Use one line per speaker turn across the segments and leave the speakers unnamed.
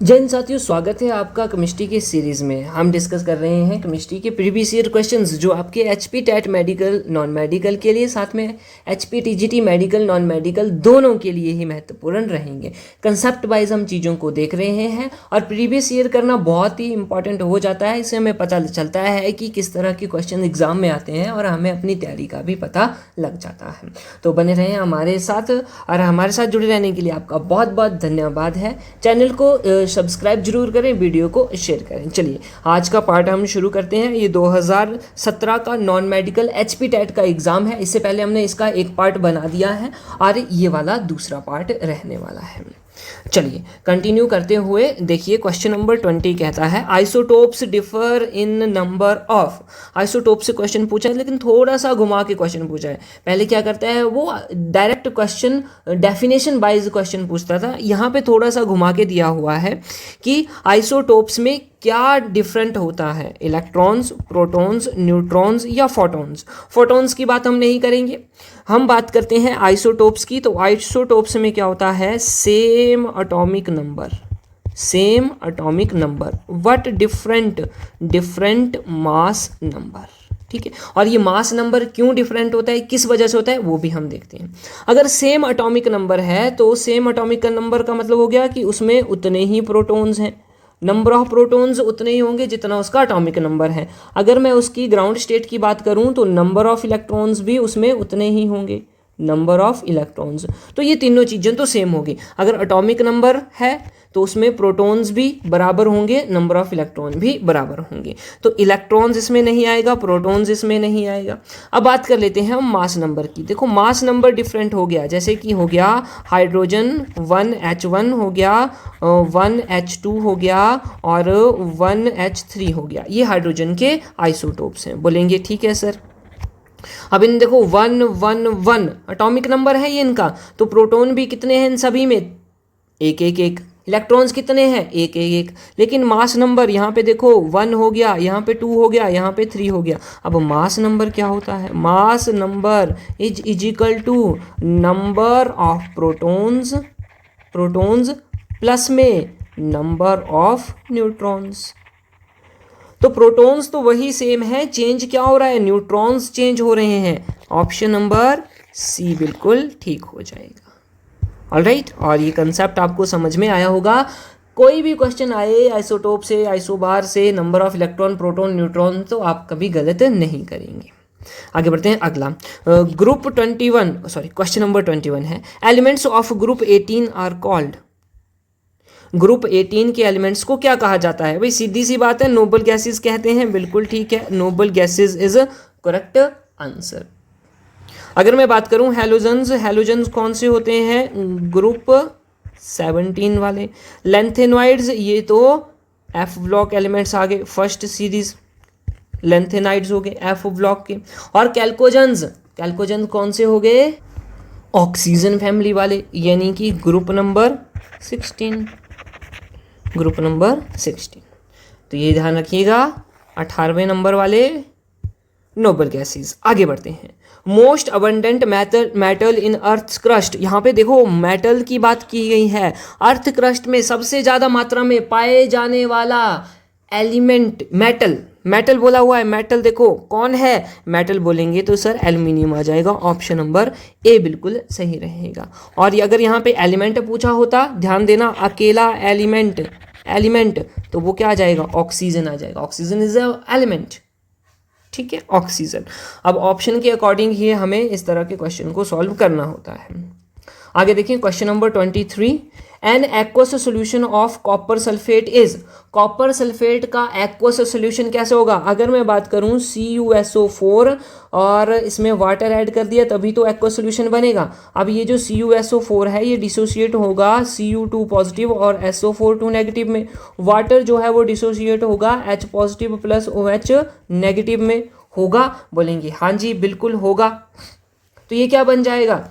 जैन साथियों, स्वागत है आपका केमिस्ट्री के सीरीज़ में। हम डिस्कस कर रहे हैं केमिस्ट्री के प्रीवियस ईयर क्वेश्चंस जो आपके HP TET medical non medical के लिए, साथ में HP TGT medical non medical दोनों के लिए ही महत्वपूर्ण रहेंगे। कंसेप्ट वाइज हम चीज़ों को देख रहे हैं और प्रीवियस ईयर करना बहुत ही इंपॉर्टेंट हो जाता है। इससे हमें पता चलता है कि किस तरह के क्वेश्चन एग्जाम में आते हैं और हमें अपनी तैयारी का भी पता लग जाता है। तो बने रहें हमारे साथ, और हमारे साथ जुड़े रहने के लिए आपका बहुत बहुत धन्यवाद है। चैनल को सब्सक्राइब जरूर करें, वीडियो को शेयर करें। चलिए आज का पार्ट हम शुरू करते हैं। ये 2017 का नॉन मेडिकल एचपी टेट का एग्ज़ाम है। इससे पहले हमने इसका एक पार्ट बना दिया है और ये वाला दूसरा पार्ट रहने वाला है। चलिए कंटिन्यू करते हुए देखिए, क्वेश्चन नंबर 20 कहता है isotopes differ in number of. Isotope से क्वेश्चन पूछा है, लेकिन थोड़ा सा घुमा के क्वेश्चन पूछा है। पहले क्या करता है वो direct question definition wise question पूछता था, यहाँ पे थोड़ा सा घुमा के दिया हुआ है कि आइसोटोप्स में क्या डिफरेंट होता है, इलेक्ट्रॉन्स, प्रोटॉन्स, न्यूट्रॉन्स या फोटॉन्स। फोटॉन्स की बात हम नहीं करेंगे, हम बात करते हैं आइसोटोप्स की। तो आइसोटोप्स में क्या होता है, same atomic number but different mass number. ठीक है, और ये मास नंबर क्यों डिफरेंट होता है, किस वजह से होता है, वो भी हम देखते हैं। अगर सेम एटॉमिक नंबर है तो सेम एटॉमिक नंबर का मतलब हो गया कि उसमें उतने ही प्रोटॉन्स हैं, नंबर ऑफ प्रोटॉन्स उतने ही होंगे जितना उसका एटॉमिक नंबर है। अगर मैं उसकी ग्राउंड स्टेट की बात करूं तो नंबर ऑफ इलेक्ट्रॉन्स भी उसमें उतने ही होंगे, नंबर ऑफ इलेक्ट्रॉन्स। तो ये तीनों चीज़ें तो सेम होगी। अगर एटॉमिक नंबर है तो उसमें प्रोटॉन्स भी बराबर होंगे, नंबर ऑफ इलेक्ट्रॉन भी बराबर होंगे। तो इलेक्ट्रॉन्स इसमें नहीं आएगा, प्रोटॉन्स इसमें नहीं आएगा। अब बात कर लेते हैं हम मास नंबर की। देखो मास नंबर डिफरेंट हो गया, जैसे कि हो गया हाइड्रोजन 1H1 हो गया, 1H2 हो गया और 1H3 हो गया। ये हाइड्रोजन के आइसोटोप्स हैं। बोलेंगे ठीक है सर। अब इन देखो 111 एटॉमिक नंबर है ये इनका, तो प्रोटॉन भी कितने हैं इन सभी में, एक एक एक। इलेक्ट्रॉन्स कितने हैं, एक एक एक। लेकिन मास नंबर यहाँ पे देखो 1 हो गया, यहाँ पे 2 हो गया, यहाँ पे 3 हो गया। अब मास नंबर क्या होता है, mass number is equal to number of protons plus में नंबर ऑफ न्यूट्रॉन्स। तो प्रोटॉन्स तो वही सेम है, चेंज क्या हो रहा है, न्यूट्रॉन्स चेंज हो रहे हैं। ऑप्शन नंबर सी बिल्कुल ठीक हो जाएगा। ऑलराइट, और ये कंसेप्ट आपको समझ में आया होगा। कोई भी क्वेश्चन आए आइसोटोप से, आइसोबार से, number of electron, proton, neutron, तो आप कभी गलत नहीं करेंगे। आगे बढ़ते हैं अगला। ग्रुप 21 सॉरी क्वेश्चन नंबर 21 है, elements of group 18 are called. Group 18 के एलिमेंट्स को क्या कहा जाता है, भाई सीधी सी बात है, नोबल गैसेस कहते हैं। बिल्कुल ठीक है, noble gases is correct answer. अगर मैं बात करूं हैलोजन्स कौन से होते हैं, ग्रुप 17 वाले। लेंथेनॉइड्स, ये तो एफ ब्लॉक एलिमेंट्स आ गए, फर्स्ट सीरीज लेंथेनाइड्स हो गए एफ ब्लॉक के। और कैल्कोजन्स कौन से हो गए, ऑक्सीजन फैमिली वाले, यानी कि ग्रुप नंबर 16। तो ये ध्यान रखिएगा, 18वें नंबर वाले नोबल गैसेस। आगे बढ़ते हैं। मोस्ट अबंडेंट मेटल इन अर्थ क्रस्ट। यहाँ पे देखो मेटल की बात की गई है, अर्थ क्रस्ट में सबसे ज़्यादा मात्रा में पाए जाने वाला एलिमेंट मेटल बोला हुआ है। मेटल देखो कौन है, मेटल बोलेंगे तो सर एल्यूमिनियम आ जाएगा। ऑप्शन नंबर ए बिल्कुल सही रहेगा। और अगर यहाँ पे एलिमेंट पूछा होता, ध्यान देना, अकेला एलिमेंट तो वो क्या आ जाएगा, ऑक्सीजन आ जाएगा। ऑक्सीजन इज अ एलिमेंट, ठीक है, ऑक्सीजन। अब ऑप्शन के अकॉर्डिंग ही हमें इस तरह के क्वेश्चन को सॉल्व करना होता है। आगे देखिए question number 23, an aqueous solution of copper sulphate is. Copper sulphate का एक्वस सोल्यूशन कैसे होगा, अगर मैं बात करूं CuSO4 और इसमें वाटर ऐड कर दिया तभी तो एक्वस सोल्यूशन बनेगा। अब ये जो CuSO4 है ये डिसोसिएट होगा Cu2 पॉजिटिव और SO4 नेगेटिव में। वाटर जो है वो डिसोसिएट होगा H positive plus OH negative में होगा। बोलेंगे हाँ जी बिल्कुल होगा। तो ये क्या बन जाएगा,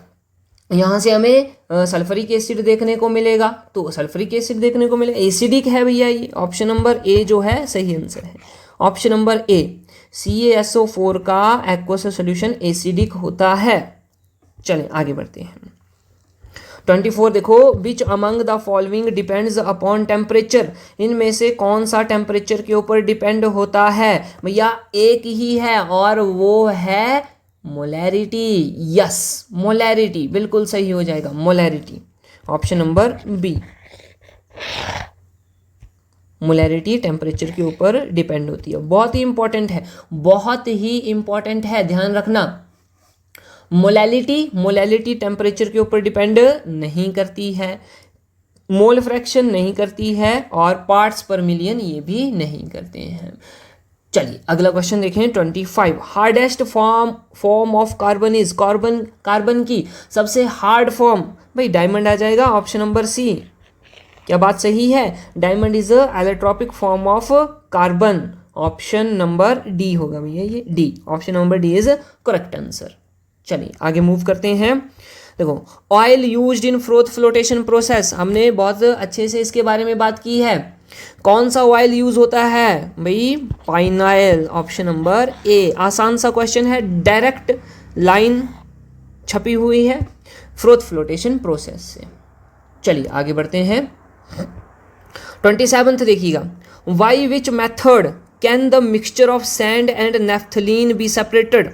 यहाँ से हमें सल्फरिक एसिड देखने को मिलेगा, तो सल्फरिक एसिड देखने को मिलेगा, एसिडिक है भैया ये। ऑप्शन नंबर ए जो है सही आंसर है। ऑप्शन नंबर ए, CaSO4 का एक्वस सॉल्यूशन एसिडिक होता है। चलें आगे बढ़ते हैं। 24 देखो, which among the following depends upon temperature, इनमें से कौन सा टेम्परेचर के ऊपर डिपेंड होता है? भैया एक ही है और वो है मोलैरिटी। यस, मोलैरिटी बिल्कुल सही हो जाएगा, molarity, option number B. Molarity temperature के ऊपर डिपेंड होती है। बहुत ही इंपॉर्टेंट है, बहुत ही इंपॉर्टेंट है, ध्यान रखना। मोलैलिटी टेम्परेचर के ऊपर डिपेंड नहीं करती है, मोल फ्रैक्शन नहीं करती है, और पार्ट्स पर मिलियन ये भी नहीं करते हैं। चलिए अगला क्वेश्चन देखें 25। Hardest form of carbon is, carbon की सबसे हार्ड फॉर्म, भाई डायमंड आ जाएगा, ऑप्शन नंबर सी। क्या बात सही है? Diamond is a allotropic form of carbon, option number D होगा भैया, ये D, option number D is correct answer. चलिए आगे मूव करते हैं। देखो, oil used in flotation process, हमने बहुत अच्छे से इसके बारे में बात की है। कौन सा ऑयल यूज होता है भाई? Pine oil, option number A. आसान सा क्वेश्चन है, डायरेक्ट लाइन छपी हुई है फ्लोटेशन प्रोसेस से। चलिए आगे बढ़ते हैं। 27 देखिएगा, by which method can the mixture of sand and naphthalene be separated,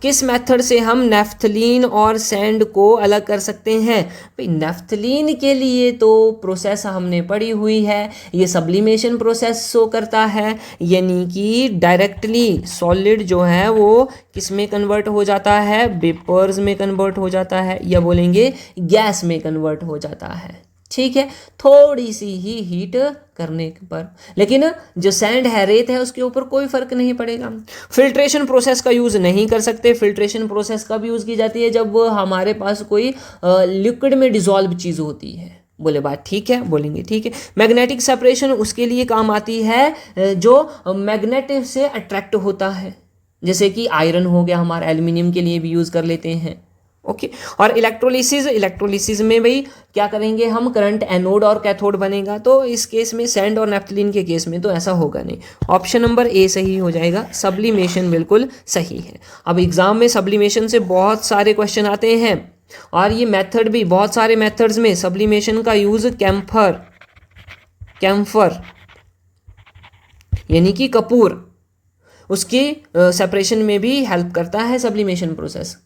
किस मेथड से हम नेफ्थलीन और सैंड को अलग कर सकते हैं? भाई नेफ्थलीन के लिए तो प्रोसेस हमने पढ़ी हुई है, ये सब्लिमेशन प्रोसेस शो करता है, यानी कि डायरेक्टली सॉलिड जो है वो किस में कन्वर्ट हो जाता है? वेपर्स में कन्वर्ट हो जाता है, या बोलेंगे गैस में कन्वर्ट हो जाता है। ठीक है, थोड़ी सी ही हीट करने पर, लेकिन जो सैंड है, रेत है, उसके ऊपर कोई फर्क नहीं पड़ेगा। फिल्ट्रेशन प्रोसेस का यूज नहीं कर सकते। फिल्ट्रेशन प्रोसेस कब यूज की जाती है? जब हमारे पास कोई लिक्विड में डिसॉल्व चीज होती है। बोले बात ठीक है? बोलेंगे ठीक है। मैग्नेटिक सेपरेशन उसके लिए काम आती है जो मैग्नेट से अट्रैक्ट होता है, जैसे कि आयरन हो गया हमारा, एल्यूमिनियम के लिए भी यूज कर लेते हैं। ओके, और इलेक्ट्रोलिसिस में भाई क्या करेंगे हम? करंट एनोड और कैथोड बनेगा। तो इस केस में सैंड और नेफ्थलीन के केस में तो ऐसा होगा नहीं, ऑप्शन नंबर ए सही हो जाएगा। सब्लिमेशन बिल्कुल सही है। अब एग्जाम में सब्लिमेशन से बहुत सारे क्वेश्चन आते हैं, और ये मेथड भी, बहुत सारे मेथड्स में सब्लिमेशन का यूज कैम्फर यानी कि कपूर, उसकी सेपरेशन में भी हेल्प करता है सब्लिमेशन प्रोसेस।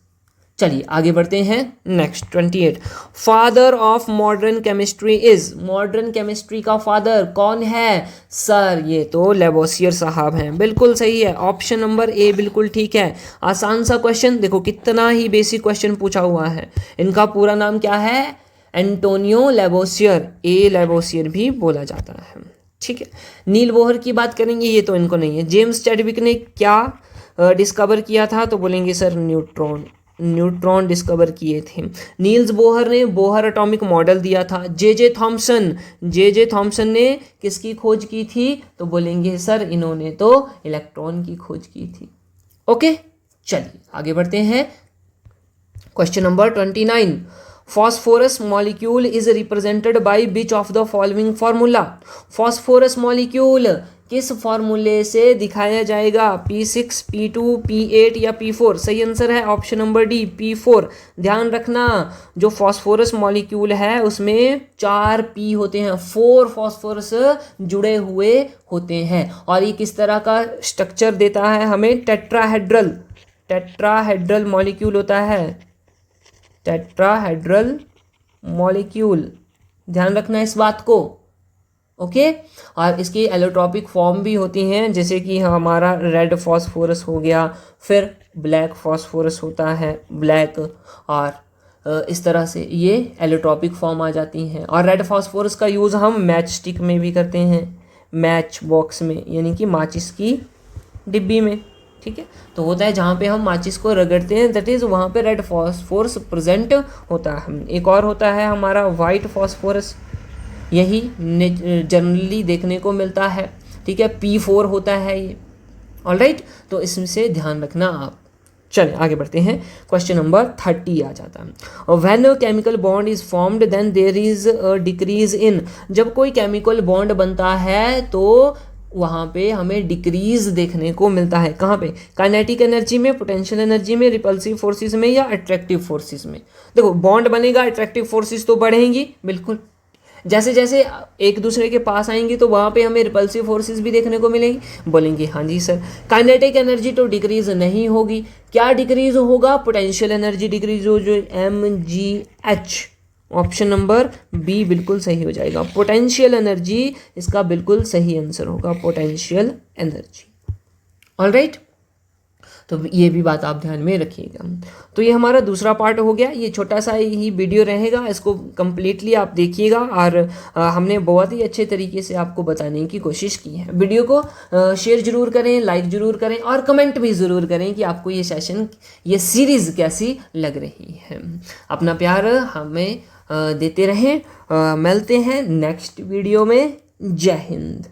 चलिए आगे बढ़ते हैं। Next 28, father of modern chemistry is, modern chemistry का फादर कौन है सर? ये तो लेवोसियर साहब हैं, बिल्कुल सही है, ऑप्शन नंबर ए बिल्कुल ठीक है। आसान सा क्वेश्चन, देखो कितना ही बेसिक क्वेश्चन पूछा हुआ है। इनका पूरा नाम क्या है? एंटोनियो लेवोसियर, ए लेवोसियर भी बोला जाता है। ठीक है, नील बोहर की बात करेंगे, ये तो इनको नहीं है। जेम्स चैडविक ने क्या डिस्कवर किया था? तो बोलेंगे सर न्यूट्रॉन डिस्कवर किए थे। नील्स बोहर ने बोहर एटॉमिक मॉडल दिया था। जे थॉमसन ने किसकी खोज की थी? तो बोलेंगे सर इन्होंने तो इलेक्ट्रॉन की खोज की थी। ओके, चलिए आगे बढ़ते हैं। Question number 29, phosphorus molecule is represented by which of the following formula, phosphorus molecule किस फॉर्मूले से दिखाया जाएगा? P6, P2, P8 या P4? सही आंसर है ऑप्शन नंबर डी, P4। ध्यान रखना, जो फॉस्फोरस मॉलिक्यूल है उसमें 4 P होते हैं, 4 फॉस्फोरस जुड़े हुए होते हैं, और ये किस तरह का स्ट्रक्चर देता है हमें? टेट्राहेड्रल मॉलिक्यूल होता है, टेट्राहेड्रल मॉलिक्यूल, ध्यान रखना इस बात को। ओके, और इसकी एलोट्रॉपिक फॉर्म भी होती हैं, जैसे कि हमारा रेड फॉस्फोरस हो गया, फिर ब्लैक फॉस्फोरस होता है, ब्लैक, और इस तरह से ये एलोट्रॉपिक फॉर्म आ जाती हैं। और रेड फॉस्फोरस का यूज़ हम मैच स्टिक में भी करते हैं, मैच बॉक्स में, यानी कि माचिस की डिब्बी में। ठीक है, तो होता है जहाँ पे हम माचिस को रगड़ते हैं, दैट इज़ वहाँ पे रेड फॉस्फोरस प्रेजेंट होता है। एक और होता है हमारा वाइट फॉस्फोरस, यही जनरली देखने को मिलता है। ठीक है, P4 होता है ये। ऑलराइट, तो इससे ध्यान रखना आप। चलिए आगे बढ़ते हैं। क्वेश्चन नंबर 30 आ जाता है। When chemical bond is formed then there is a decrease in, जब कोई केमिकल बॉन्ड बनता है तो वहाँ पे हमें डिक्रीज देखने को मिलता है। कहाँ पे? काइनेटिक एनर्जी में, पोटेंशियल एनर्जी में, रिपल्सिव फोर्सेस में या अट्रैक्टिव फोर्सेस में। देखो बॉन्ड बनेगा, अट्रैक्टिव फोर्सेस तो बढ़ेंगी बिल्कुल, जैसे जैसे एक दूसरे के पास आएंगे तो वहाँ पे हमें रिपल्सिव फोर्सेस भी देखने को मिलेंगी। बोलेंगे हाँ जी सर। काइनेटिक एनर्जी तो डिक्रीज नहीं होगी, क्या डिक्रीज होगा? पोटेंशियल एनर्जी डिक्रीज हो, जो MgH। ऑप्शन नंबर बी बिल्कुल सही हो जाएगा, पोटेंशियल एनर्जी इसका बिल्कुल सही आंसर होगा, पोटेंशियल एनर्जी। ऑलराइट, तो ये भी बात आप ध्यान में रखिएगा। तो ये हमारा दूसरा पार्ट हो गया, ये छोटा सा ही वीडियो रहेगा, इसको कम्प्लीटली आप देखिएगा और हमने बहुत ही अच्छे तरीके से आपको बताने की कोशिश की है। वीडियो को शेयर जरूर करें, लाइक जरूर करें और कमेंट भी ज़रूर करें कि आपको ये सेशन, ये सीरीज़ कैसी लग रही है। अपना प्यार हमें देते रहें, मिलते हैं नेक्स्ट वीडियो में। जय हिंद।